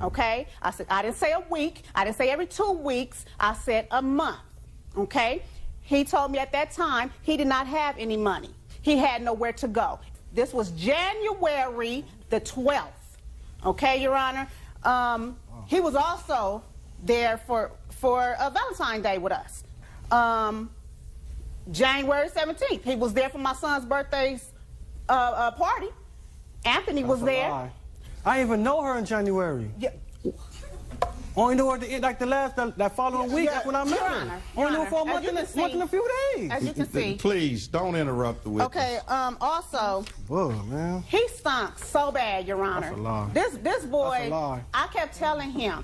okay? I said, I didn't say a week. I didn't say every 2 weeks. I said a month, okay? He told me at that time he did not have any money. He had nowhere to go. This was January the 12th, okay, Your Honor? He was also there for Valentine's Day with us. January 17th, he was there for my son's birthday's party. Anthony was there. Lie. I didn't even know her in January. Yeah. Only knew her that following week. That's when I met her. Only knew her for a month and a few days. As you can see. Please, don't interrupt the witness. Okay, also, Whoa, man. he stunk so bad, Your Honor. That's a lie. This boy, That's a lie. I kept telling him,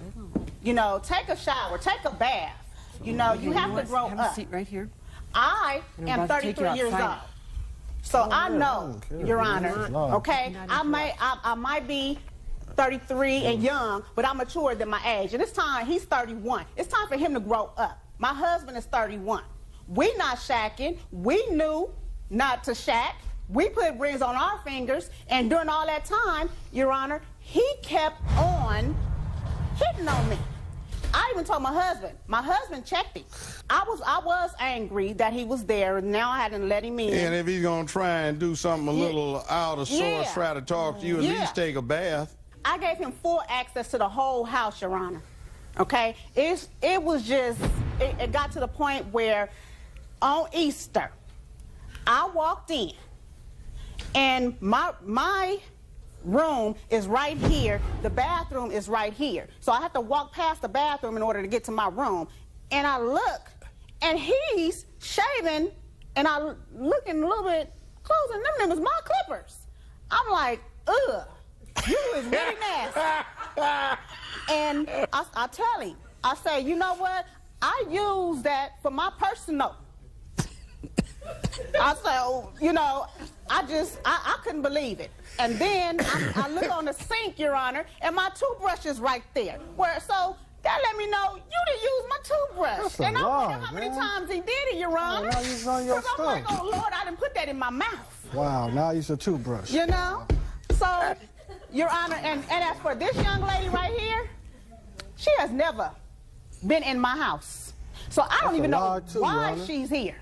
you know, take a shower, take a bath. You know, you have to grow Have up. a seat right here. I am 33 years old. So I know, Your Honor, okay? I might be 33 and young, but I'm mature than my age. And it's time, he's 31. It's time for him to grow up. My husband is 31. We not shacking. We knew not to shack. We put rings on our fingers, and during all that time, Your Honor, he kept on hitting on me. I even told my husband checked him. I was angry that he was there, and now I hadn't let him in. And if he's going to try and do something a little out of sorts, try to talk to you, at least take a bath. I gave him full access to the whole house, Your Honor. Okay? It was just, it got to the point where on Easter, I walked in, and my room is right here. The bathroom is right here. So I have to walk past the bathroom in order to get to my room. And I look, and he's shaving, and I looking a little bit closer, and them is my clippers. I'm like, ugh, you is really nasty. And I tell him, I say, you know what? I use that for my personal. I say, oh, you know, I couldn't believe it. And then I look on the sink, Your Honor, and my toothbrush is right there. So that let me know you didn't use my toothbrush. That's a and I lie, wonder how many man. times he did it, Your Honor. Now you're on your I'm like, oh, Lord, I didn't put that in my mouth. Wow, now you use a toothbrush. You know? So, Your Honor, and as for this young lady right here, she has never been in my house. So I don't even know why she's here.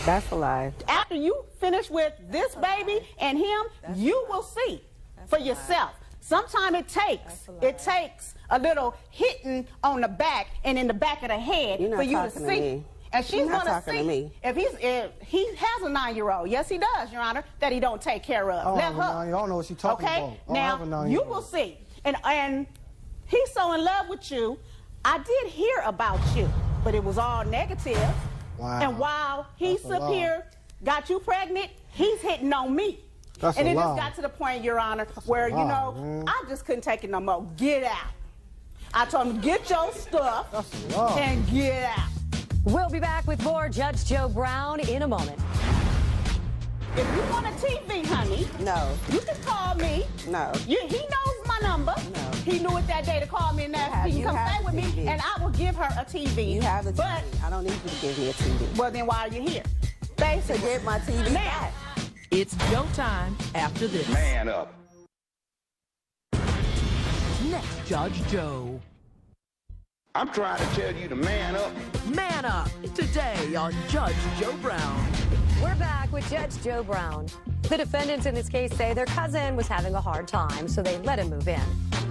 That's a lie. After you finish with this baby and him, you will see for yourself. Sometimes it takes a little hitting on the back and in the back of the head for you to see. And she's going to see if he has a 9-year-old. Yes, he does, Your Honor, that he don't take care of. Let her. I don't know what she's talking about. Okay, now you will see. And he's so in love with you. I did hear about you, but it was all negative. Wow. And while he's up here, got you pregnant, he's hitting on me. That's and a it lie. just got to the point, Your Honor, where, you know, man. I just couldn't take it no more. Get out. I told him, get your stuff and get out. We'll be back with more Judge Joe Brown in a moment. If you want a TV, honey, No. you can call me. No. He knows my number. No. He knew it that day to call me and ask me to come stay with me, and I will give her a TV. You have a TV. But, I don't need you to give me a TV. well, then why are you here? Basically. To get my TV Now, back. It's Joe time after this. Man up. Next, Judge Joe. I'm trying to tell you to man up. Man up today on Judge Joe Brown. We're back with Judge Joe Brown. The defendants in this case say their cousin was having a hard time, so they let him move in.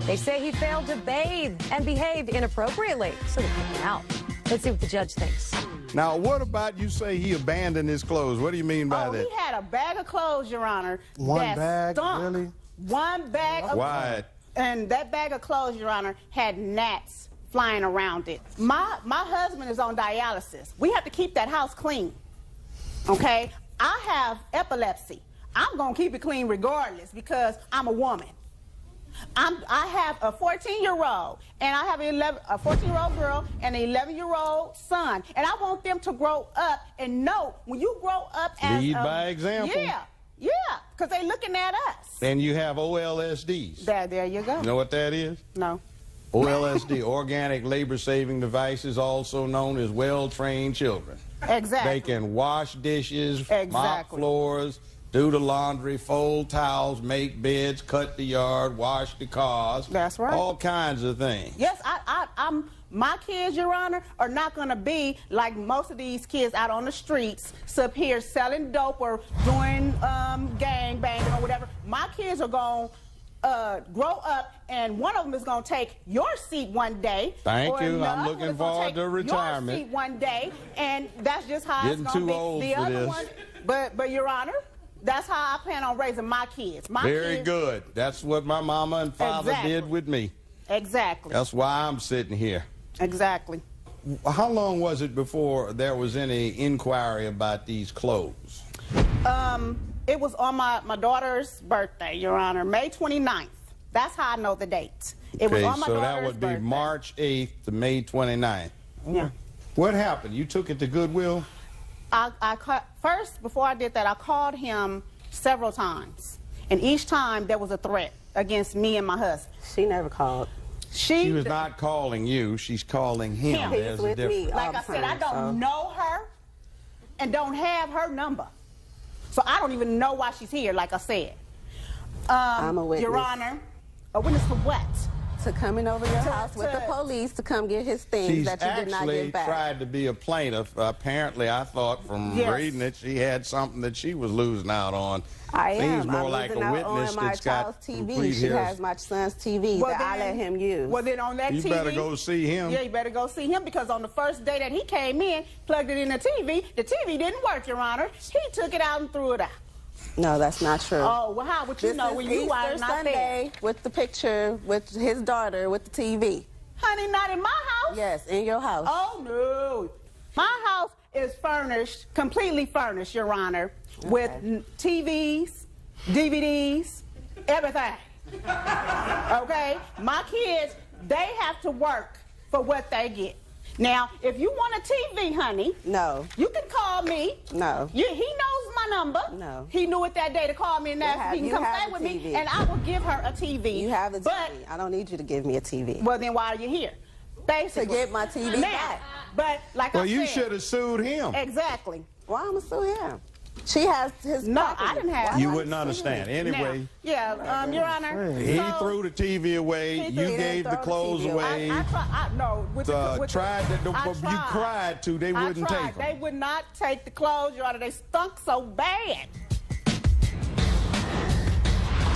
They say he failed to bathe and behaved inappropriately, so they kicked him out. Let's see what the judge thinks. Now, what about you say he abandoned his clothes? What do you mean by that? he had a bag of clothes, Your Honor. One that bag, stunk. really? One bag of Why? And that bag of clothes, Your Honor, had gnats flying around it. My husband is on dialysis. We have to keep that house clean, okay? I have epilepsy. I'm going to keep it clean regardless because I'm a woman. I have a 14-year-old, and I have a 14-year-old girl and an 11-year-old son, and I want them to grow up and know when you grow up as Lead by example. Yeah, because they're looking at us. And you have OLSDs. There you go. You know what that is? No. OLSD, Organic Labor Saving Devices, also known as well-trained children. Exactly. They can wash dishes, mop Exactly. floors, do the laundry, fold towels, make beds, cut the yard, wash the cars. That's right. All kinds of things. Yes, my kids, Your Honor, are not going to be like most of these kids out on the streets, up here selling dope or doing gang banging or whatever. My kids are going to grow up, and one of them is going to take your seat one day. Thank you. I'm looking forward to retirement. Your seat one day, and that's just how it's going to be. Getting too old the for other this. One, but Your Honor, that's how I plan on raising my kids. Very good. That's what my mama and father did with me. Exactly. That's why I'm sitting here. Exactly. How long was it before there was any inquiry about these clothes? It was on my daughter's birthday, Your Honor, May 29th. That's how I know the date. It was on my so daughter's that would be birthday. March 8th to May 29th. Yeah. What happened? You took it to Goodwill? First, before I did that, I called him several times. And each time there was a threat against me and my husband. She never called. She was not calling you. She's calling him. He's with me. Like I said, I don't know her and don't have her number. So I don't even know why she's here, like I said. I'm a witness. Your Honor, a witness for what? To coming over your house with the police to come get his things She's that you did not actually get back. tried to be a plaintiff. Apparently, I thought from reading it, she had something that she was losing out on. I Seems am. more I'm like losing a out witness on my that's got child's TV. complete She has my son's TV that I let him use. Well, then on that You TV... better go see him. Yeah, you better go see him, because on the first day that he came in, plugged it in the TV didn't work, Your Honor. He took it out and threw it out. No, that's not true. Oh, well, how would you This know is when you Easter were not Sunday there? with the picture with his daughter with the TV. Honey, not in my house. Yes, in your house. Oh, no. My house is furnished, completely furnished, Your Honor, with TVs, DVDs, everything. Okay? My kids, they have to work for what they get. Now, if you want a TV, honey, No. you can call me. No. He knows my number. No. He knew it that day to call me and ask if he can you come have stay the with me, TV. and I will give her a TV. You have the TV. But, I don't need you to give me a TV. well, then why are you here? Basically. To get my TV now, back. But, like Well, I said... you should have sued him. Exactly. Why am I still here? She has his No, property. I didn't have... Why You am I wouldn't still understand. here? Anyway, Now, Your Honor... he so- threw the TV away. He You didn't gave the throw the clothes TV away. away. I tried, no, with the tried to, I you tried. cried to, they wouldn't I tried. take them. They would not take the clothes, Your Honor. They stunk so bad.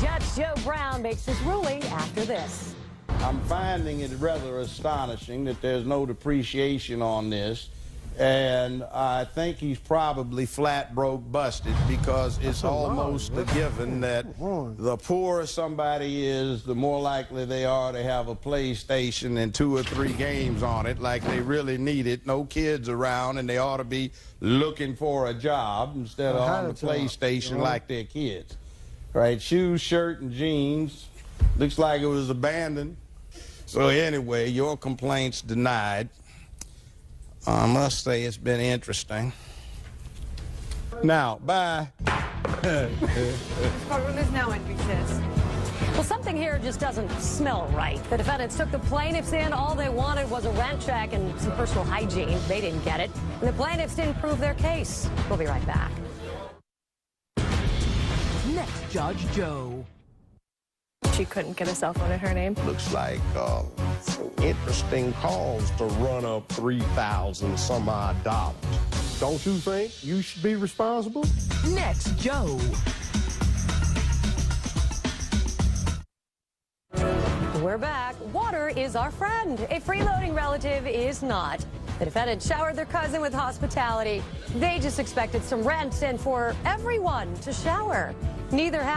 Judge Joe Brown makes his ruling after this. I'm finding it rather astonishing that there's no depreciation on this, and I think he's probably flat broke busted, because it's almost a given that the poorer somebody is, the more likely they are to have a PlayStation and 2 or 3 games on it like they really need it. No kids around, and they ought to be looking for a job instead of on the PlayStation like their kids. Right, shoes, shirt, and jeans. Looks like it was abandoned. So anyway, your complaint's denied. I must say it's been interesting. Now, bye. Courtroom is now in recess. Well, something here just doesn't smell right. The defendants took the plaintiffs in. All they wanted was a rent check and some personal hygiene. They didn't get it. And the plaintiffs didn't prove their case. We'll be right back. Next, Judge Joe. She couldn't get a cell phone in her name. Looks like some interesting cause to run up $3,000 some odd dollars. Don't you think you should be responsible? Next, Joe. We're back. Water is our friend. A freeloading relative is not. The defendant showered their cousin with hospitality. They just expected some rent and for everyone to shower. Neither happened.